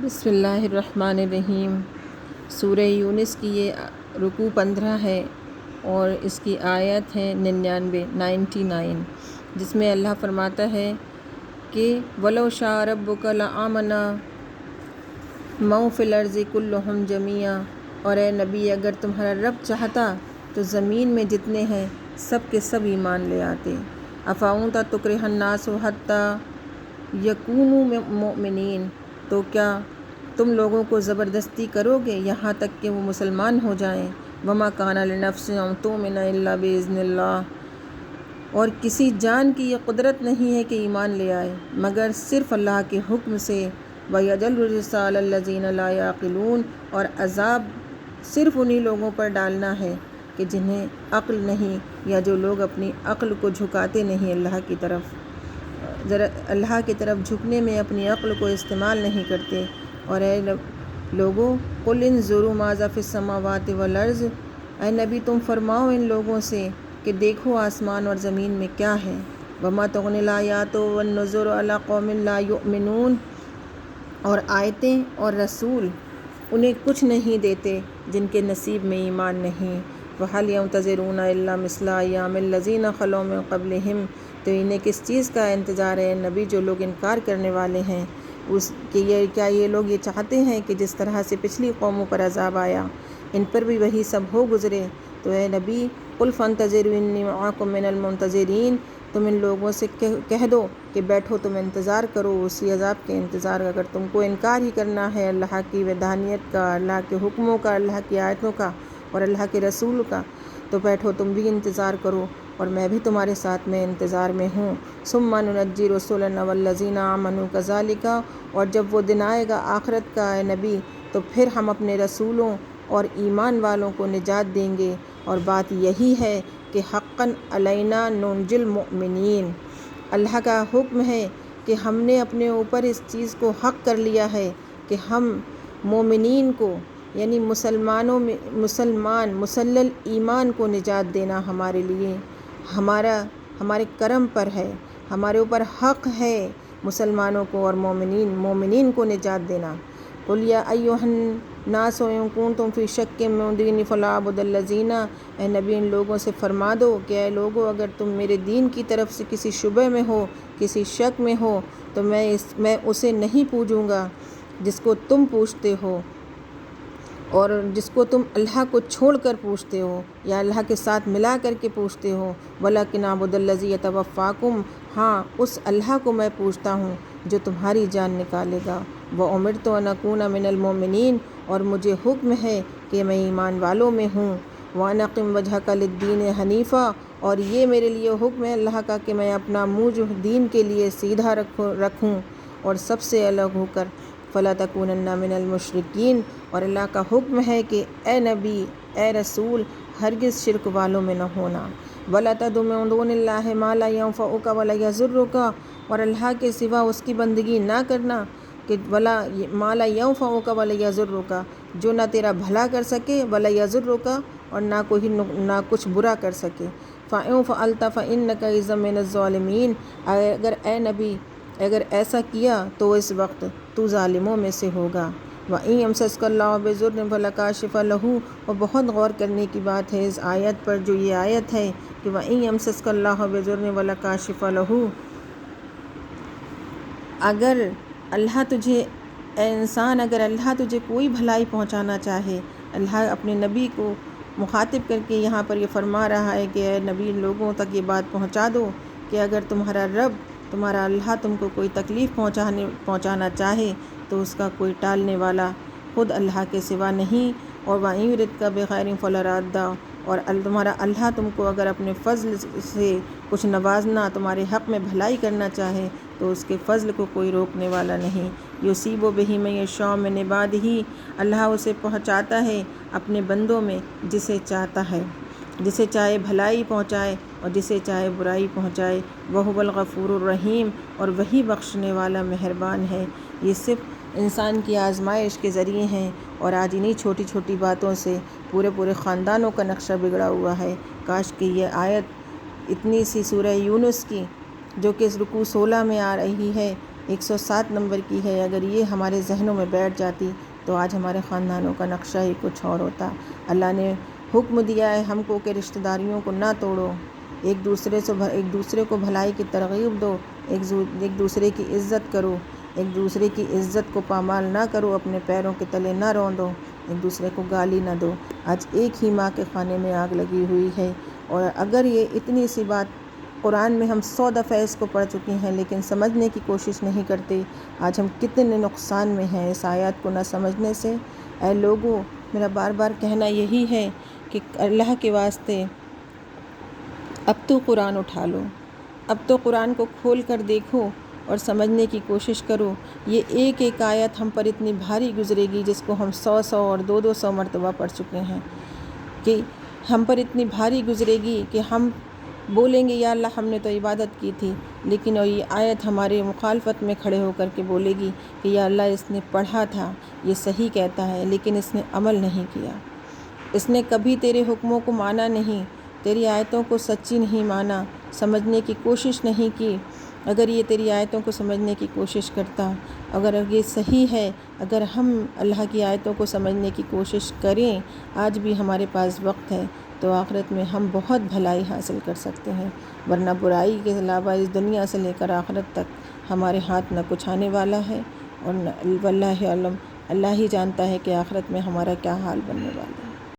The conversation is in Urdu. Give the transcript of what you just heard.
بسم اللہ الرحمن الرحیم۔ سورہ یونس کی یہ رکوع 15 ہے اور اس کی آیت ہے 99 جس میں اللہ فرماتا ہے کہ وَلَوْ شَاءَ رَبُّكَ لَآمَنَ مَن فِي الْأَرْضِ كُلُّهُمْ جَمِيعًا، اور اے نبی اگر تمہارا رب چاہتا تو زمین میں جتنے ہیں سب کے سب ایمان لے آتے۔ أَفَأَنْتَ تُكْرِهُ النَّاسَ حَتَّى يَكُونُوا مُؤْمِنِينَ، تو کیا تم لوگوں کو زبردستی کرو گے یہاں تک کہ وہ مسلمان ہو جائیں؟ وَمَا كَانَ لِنَفْسٍ أَن تُؤْمِنَ إِلَّا بِإِذْنِ اللَّهِ، اور کسی جان کی یہ قدرت نہیں ہے کہ ایمان لے آئے مگر صرف اللہ کے حکم سے۔ وَيَجْعَلُ الرِّجْسَ عَلَى الَّذِينَ لَا يَعْقِلُونَ، اور عذاب صرف انہی لوگوں پر ڈالنا ہے کہ جنہیں عقل نہیں، یا جو لوگ اپنی عقل کو جھکاتے نہیں اللہ کی طرف، اللہ کی طرف جھکنے میں اپنی عقل کو استعمال نہیں کرتے۔ اور اے لوگوں قُلْ انظُرُوا مَاذَا فِي السَّمَاوَاتِ وَالْأَرْضِ، اے نبی تم فرماؤ ان لوگوں سے کہ دیکھو آسمان اور زمین میں کیا ہے۔ وَمَا تُغْنِ الْآيَاتُ وَالنُّذُرُ عَلَىٰ قَوْمٍ لَا يُؤْمِنُونَ، اور آیتیں اور رسول انہیں کچھ نہیں دیتے جن کے نصیب میں ایمان نہیں۔ وَهَلْ يَنتَظِرُونَ إِلَّا مِثْلَ أَيَّامِ الَّذِينَ خَلَوْا مِن قَبْلِهِمْ، تو انہیں کس چیز کا انتظار ہے نبی جو لوگ انکار کرنے والے ہیں اس کہ کیا یہ لوگ یہ چاہتے ہیں کہ جس طرح سے پچھلی قوموں پر عذاب آیا ان پر بھی وہی سب ہو گزرے۔ تو اے نبی قُلْ فَانتَظِرُوا إِنِّي مَعَكُم مِّنَ الْمُنتَظِرِينَ، تم ان لوگوں سے کہہ دو کہ بیٹھو تم انتظار کرو اسی عذاب کے انتظار کا۔ اگر تم کو انکار ہی کرنا ہے اللہ کی وحدانیت کا، اللہ کے حکموں کا، اللہ کی آیتوں کا اور اللہ کے رسول کا، تو بیٹھو تم بھی انتظار کرو اور میں بھی تمہارے ساتھ میں انتظار میں ہوں۔ ثُمَّ نُنَجِّي رُسُلَنَا وَالَّذِينَ آمَنُوا كَذَلِكَ، اور جب وہ دن آئے گا آخرت کا اے نبی تو پھر ہم اپنے رسولوں اور ایمان والوں کو نجات دیں گے، اور بات یہی ہے کہ حقاً علینا ننجی المؤمنین، اللہ کا حکم ہے کہ ہم نے اپنے اوپر اس چیز کو حق کر لیا ہے کہ ہم مومنین کو یعنی مسلمان مسلل ایمان کو نجات دینا ہمارے لیے ہمارے کرم پر ہے، ہمارے اوپر حق ہے مسلمانوں کو اور مومنین کو نجات دینا۔ قُلْ يَا أَيُّهَا النَّاسُ إِن كُنتُمْ فِي شَكٍّ مِّن دِينِي فَلَا أَعْبُدَ الَّذِينَ، اے نبی ان لوگوں سے فرما دو کہ اے لوگو اگر تم میرے دین کی طرف سے کسی شبہ میں ہو، کسی شک میں ہو تو میں اسے نہیں پوجوں گا جس کو تم پوجتے ہو اور جس کو تم اللہ کو چھوڑ کر پوجتے ہو یا اللہ کے ساتھ ملا کر کے پوجتے ہو۔ وَلَٰكِنْ أَعْبُدُ الَّذِي يَتَوَفَّاكُمْ، ہاں اس اللہ کو میں پوجتا ہوں جو تمہاری جان نکالے گا۔ وَأُمِرْتُ أَنْ أَكُونَ مِنَ الْمُؤْمِنِينَ، اور مجھے حکم ہے کہ میں ایمان والوں میں ہوں۔ وَأَنْ أَقِمْ وَجْهَكَ لِلدِّينِ حَنِيفًا، اور یہ میرے لیے حکم ہے اللہ کا کہ میں اپنا منہ جو دین کے لیے سیدھا رکھوں اور سب سے الگ ہو کر۔ فَلَا تَكُونَنَّ مِنَ الْمُشْرِكِينَ، اور اللہ کا حکم ہے کہ اے نبی اے رسول ہرگز شرک والوں میں نہ ہونا۔ وَلَا تَدْعُ مِن دُونِ اللَّهِ مَا لَا يَنفَعُكَ وَلَا يَضُرُّكَ، اور اللہ کے سوا اس کی بندگی نہ کرنا کہ مَا لَا يَنفَعُكَ وَلَا يَضُرُّكَ، جو نہ تیرا بھلا کر سکے، وَلَا يَضُرُّكَ، اور نہ کچھ برا کر سکے۔ فَإِن فَعَلْتَ فَإِنَّكَ إِذًا مِّنَ الظَّالِمِينَ، اگر اے نبی اگر ایسا کیا تو اس وقت تو ظالموں میں سے ہوگا۔ وَإِن يَمْسَسْكَ اللَّهُ بِضُرٍّ فَلَا كَاشِفَ لَهُ، اور بہت غور کرنے کی بات ہے اس آیت پر جو یہ آیت ہے کہ وَإِن يَمْسَسْكَ اللَّهُ بِضُرٍّ فَلَا كَاشِفَ لَهُ، اگر اللہ تجھے اے انسان اگر اللہ تجھے کوئی بھلائی پہنچانا چاہے، اللہ اپنے نبی کو مخاطب کر کے یہاں پر یہ فرما رہا ہے کہ اے نبی لوگوں تک یہ بات پہنچا دو کہ اگر تمہارا رب تمہارا اللہ تم کو کوئی تکلیف پہنچانا چاہے تو اس کا کوئی ٹالنے والا خود اللہ کے سوا نہیں۔ اور وَإِن يُرِدْكَ بِخَيْرٍ فَلَا رَادَّ، اور تمہارا اللہ تم کو اگر اپنے فضل سے کچھ نوازنا تمہارے حق میں بھلائی کرنا چاہے تو اس کے فضل کو کوئی روکنے والا نہیں۔ یُصِیبُ بِهِ مَن یَشَاءُ مِنْ عِبَادِهِ، اللہ اسے پہنچاتا ہے اپنے بندوں میں جسے چاہتا ہے، جسے چاہے بھلائی پہنچائے اور جسے چاہے برائی پہنچائے۔ وَهُوَ الْغَفُورُ الرَّحِيمُ، اور وہی بخشنے والا مہربان ہے۔ یہ صرف انسان کی آزمائش کے ذریعے ہیں، اور آج انہی چھوٹی چھوٹی باتوں سے پورے خاندانوں کا نقشہ بگڑا ہوا ہے۔ کاش کہ یہ آیت اتنی سی سورہ یونس کی جو کہ رکوع 16 میں آ رہی ہے 107 نمبر کی ہے۔ اگر یہ ہمارے ذہنوں میں بیٹھ جاتی تو آج ہمارے خاندانوں کا نقشہ ہی کچھ اور ہوتا۔ اللہ نے حکم دیا ہے ہم کو کہ رشتہ داریوں کو نہ توڑو، ایک دوسرے کو بھلائی کی ترغیب دو، ایک دوسرے کی عزت کرو، ایک دوسرے کی عزت کو پامال نہ کرو، اپنے پیروں کے تلے نہ روندو، ایک دوسرے کو گالی نہ دو۔ آج ایک ہی ماں کے خانے میں آگ لگی ہوئی ہے، اور اگر یہ اتنی سی بات قرآن میں ہم 100 دفعہ اس کو پڑھ چکی ہیں لیکن سمجھنے کی کوشش نہیں کرتے، آج ہم کتنے نقصان میں ہیں اس آیات کو نہ سمجھنے سے۔ اے لوگو، میرا بار بار کہنا یہی ہے کہ اللہ کے واسطے اب تو قرآن اٹھا لو، اب تو قرآن کو کھول کر دیکھو اور سمجھنے کی کوشش کرو۔ یہ ایک ایک آیت ہم پر اتنی بھاری گزرے گی جس کو ہم 100 اور 200 مرتبہ پڑھ چکے ہیں، کہ ہم پر اتنی بھاری گزرے گی کہ ہم بولیں گے یا اللہ ہم نے تو عبادت کی تھی، لیکن یہ آیت ہمارے مخالفت میں کھڑے ہو کر کے بولے گی کہ یا اللہ اس نے پڑھا تھا، یہ صحیح کہتا ہے، لیکن اس نے عمل نہیں کیا، اس نے کبھی تیرے حکموں کو مانا نہیں، تیری آیتوں کو سچی نہیں مانا، سمجھنے کی کوشش نہیں کی۔ اگر یہ تیری آیتوں کو سمجھنے کی کوشش کرتا، اگر یہ صحیح ہے، اگر ہم اللہ کی آیتوں کو سمجھنے کی کوشش کریں، آج بھی ہمارے پاس وقت ہے، تو آخرت میں ہم بہت بھلائی حاصل کر سکتے ہیں، ورنہ برائی کے علاوہ اس دنیا سے لے کر آخرت تک ہمارے ہاتھ نہ کچھ آنے والا ہے، اور واللہ علم، اللہ ہی جانتا ہے کہ آخرت میں ہمارا کیا حال بننے والا ہے۔